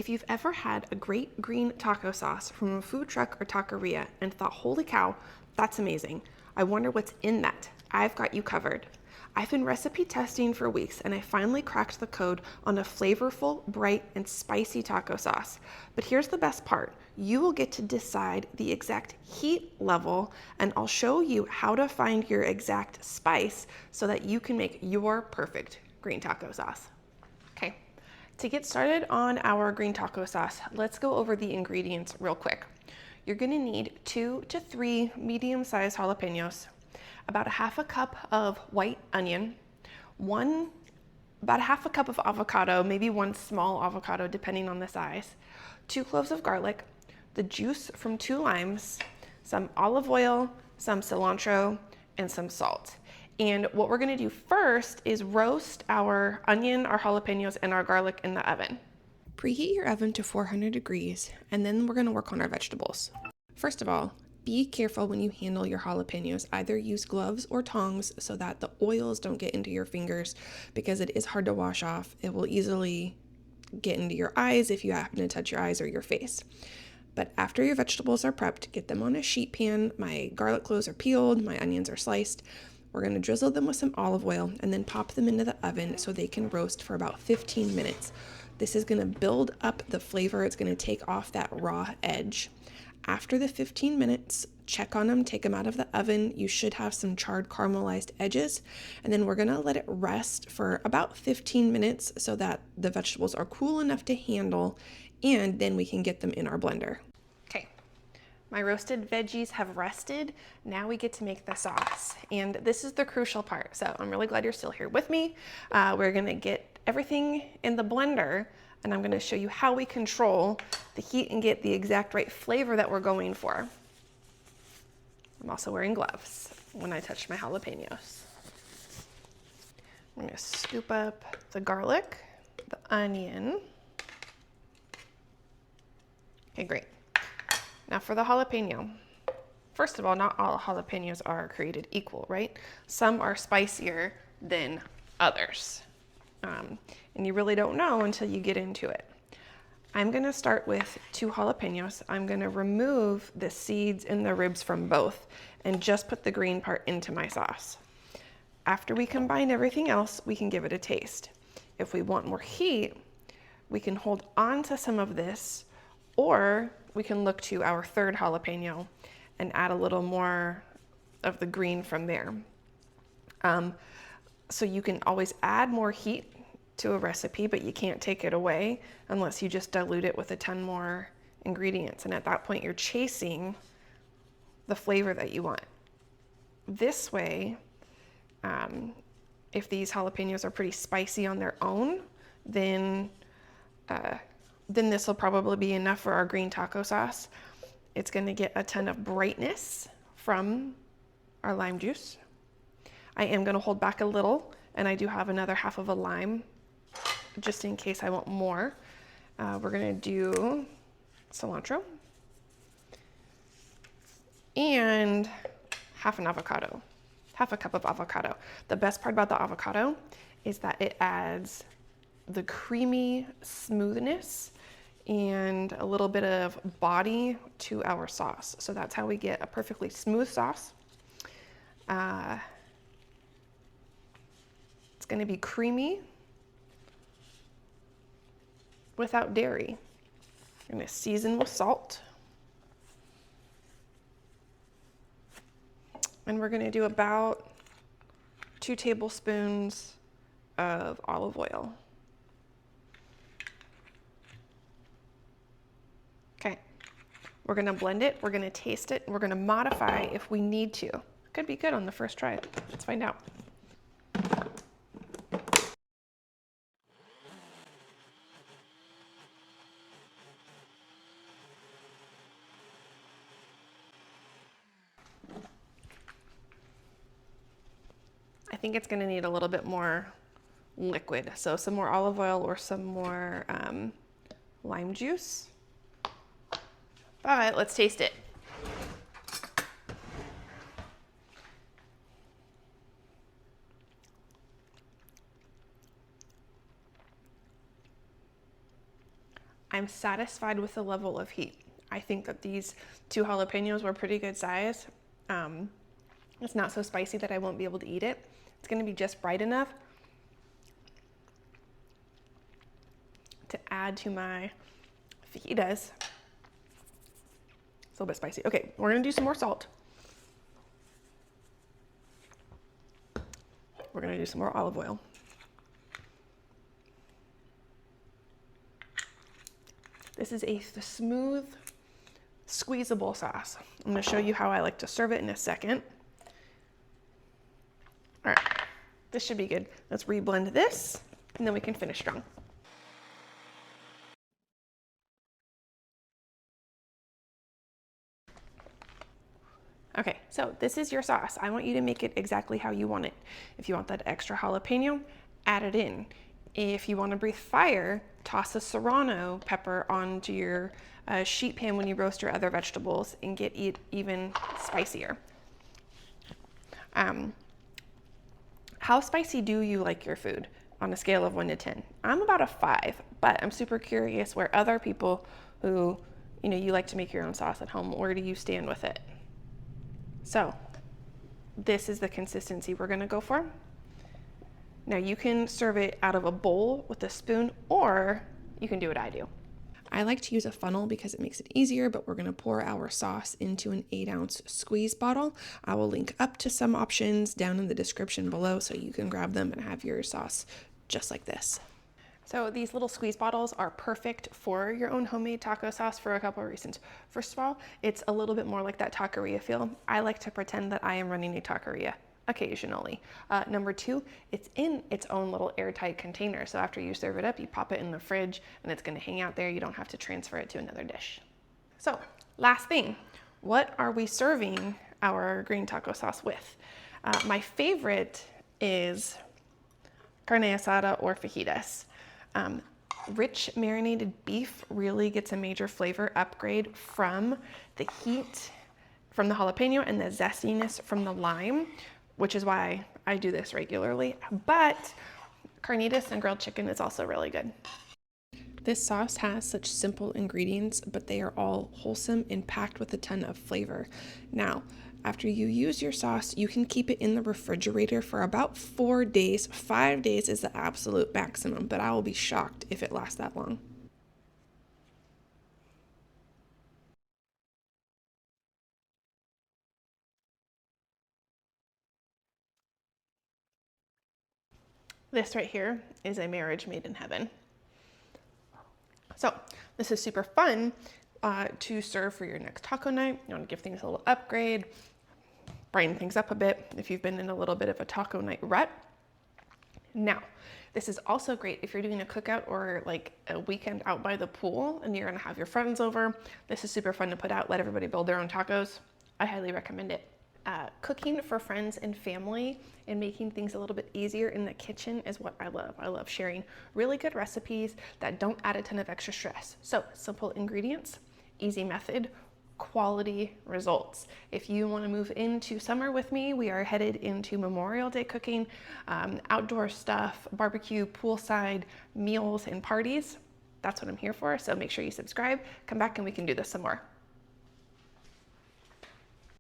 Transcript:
If you've ever had a great green taco sauce from a food truck or taqueria and thought, holy cow, that's amazing, I wonder what's in that, I've got you covered. I've been recipe testing for weeks and I finally cracked the code on a flavorful, bright, and spicy taco sauce. But here's the best part. You will get to decide the exact heat level, and I'll show you how to find your exact spice so that you can make your perfect green taco sauce. Okay, to get started on our green taco sauce, let's go over the ingredients real quick. You're gonna need 2 to 3 medium-sized jalapenos, about a half a cup of white onion, about a half a cup of avocado, maybe 1 small avocado depending on the size, 2 cloves of garlic, the juice from 2 limes, some olive oil, some cilantro, and some salt. And what we're gonna do first is roast our onion, our jalapenos, and our garlic in the oven. Preheat your oven to 400 degrees, and then we're gonna work on our vegetables. First of all, be careful when you handle your jalapenos. Either use gloves or tongs so that the oils don't get into your fingers, because it is hard to wash off. It will easily get into your eyes if you happen to touch your eyes or your face. But after your vegetables are prepped, get them on a sheet pan. My garlic cloves are peeled, my onions are sliced. We're gonna drizzle them with some olive oil and then pop them into the oven so they can roast for about 15 minutes. This is gonna build up the flavor. It's gonna take off that raw edge. After the 15 minutes, check on them, take them out of the oven. You should have some charred caramelized edges. And then we're gonna let it rest for about 15 minutes so that the vegetables are cool enough to handle, and then we can get them in our blender. Okay, my roasted veggies have rested. Now we get to make the sauce. And this is the crucial part. So I'm really glad you're still here with me. We're gonna get everything in the blender, and I'm gonna show you how we control the heat and get the exact right flavor that we're going for. I'm also wearing gloves when I touch my jalapenos. I'm gonna scoop up the garlic, the onion. Okay, great. Now for the jalapeno. First of all, not all jalapenos are created equal, right? Some are spicier than others. And you really don't know until you get into it. I'm gonna start with 2 jalapenos. I'm gonna remove the seeds and the ribs from both and just put the green part into my sauce. After we combine everything else, we can give it a taste. If we want more heat, we can hold on to some of this, or we can look to our 3rd jalapeno and add a little more of the green from there. So you can always add more heat to a recipe, but you can't take it away unless you just dilute it with a ton more ingredients. And at that point, you're chasing the flavor that you want. This way, if these jalapenos are pretty spicy on their own, then this will probably be enough for our green taco sauce. It's gonna get a ton of brightness from our lime juice. I am gonna hold back a little, and I do have another half of a lime just in case I want more. We're gonna do cilantro and half a cup of avocado. The best part about the avocado is that it adds the creamy smoothness and a little bit of body to our sauce. So that's how we get a perfectly smooth sauce. It's gonna be creamy without dairy. I'm gonna season with salt. And we're gonna do about 2 tablespoons of olive oil. Okay, we're gonna blend it, we're gonna taste it, and we're gonna modify if we need to. Could be good on the first try. Let's find out. I think it's gonna need a little bit more liquid. So some more olive oil or some more lime juice. But let's taste it. I'm satisfied with the level of heat. I think that these 2 jalapenos were pretty good size. It's not so spicy that I won't be able to eat it. It's gonna be just bright enough to add to my fajitas. It's a little bit spicy. Okay, we're gonna do some more salt. We're gonna do some more olive oil. This is a smooth, squeezable sauce. I'm gonna show you how I like to serve it in a second. All right, this should be good. Let's reblend this, and then we can finish strong. Okay, so this is your sauce. I want you to make it exactly how you want it. If you want that extra jalapeno, add it in. If you want to breathe fire, toss a serrano pepper onto your sheet pan when you roast your other vegetables and get it even spicier. How spicy do you like your food on a scale of 1 to 10? I'm about a 5, but I'm super curious where other people who, you like to make your own sauce at home, where do you stand with it? So this is the consistency we're gonna go for. Now you can serve it out of a bowl with a spoon, or you can do what I do. I like to use a funnel because it makes it easier, but we're gonna pour our sauce into an 8-ounce squeeze bottle. I will link up to some options down in the description below so you can grab them and have your sauce just like this. So these little squeeze bottles are perfect for your own homemade taco sauce for a couple of reasons. First of all, it's a little bit more like that taqueria feel. I like to pretend that I am running a taqueria occasionally. Number 2, it's in its own little airtight container. So after you serve it up, you pop it in the fridge and it's gonna hang out there. You don't have to transfer it to another dish. So last thing, what are we serving our green taco sauce with? My favorite is carne asada or fajitas. Rich marinated beef really gets a major flavor upgrade from the heat from the jalapeno and the zestiness from the lime, which is why I do this regularly. But carnitas and grilled chicken is also really good. This sauce has such simple ingredients, but they are all wholesome and packed with a ton of flavor. Now, after you use your sauce, you can keep it in the refrigerator for about 4 days. 5 days is the absolute maximum, but I will be shocked if it lasts that long. This right here is a marriage made in heaven. So this is super fun to serve for your next taco night. You want to give things a little upgrade, brighten things up a bit if you've been in a little bit of a taco night rut. Now, this is also great if you're doing a cookout or like a weekend out by the pool and you're gonna have your friends over. This is super fun to put out, let everybody build their own tacos. I highly recommend it. Cooking for friends and family and making things a little bit easier in the kitchen is what I love. I love sharing really good recipes that don't add a ton of extra stress. So simple ingredients, easy method, quality results. If you want to move into summer with me, we are headed into Memorial Day cooking, outdoor stuff, barbecue, poolside, meals, and parties. That's what I'm here for. So make sure you subscribe, come back, and we can do this some more.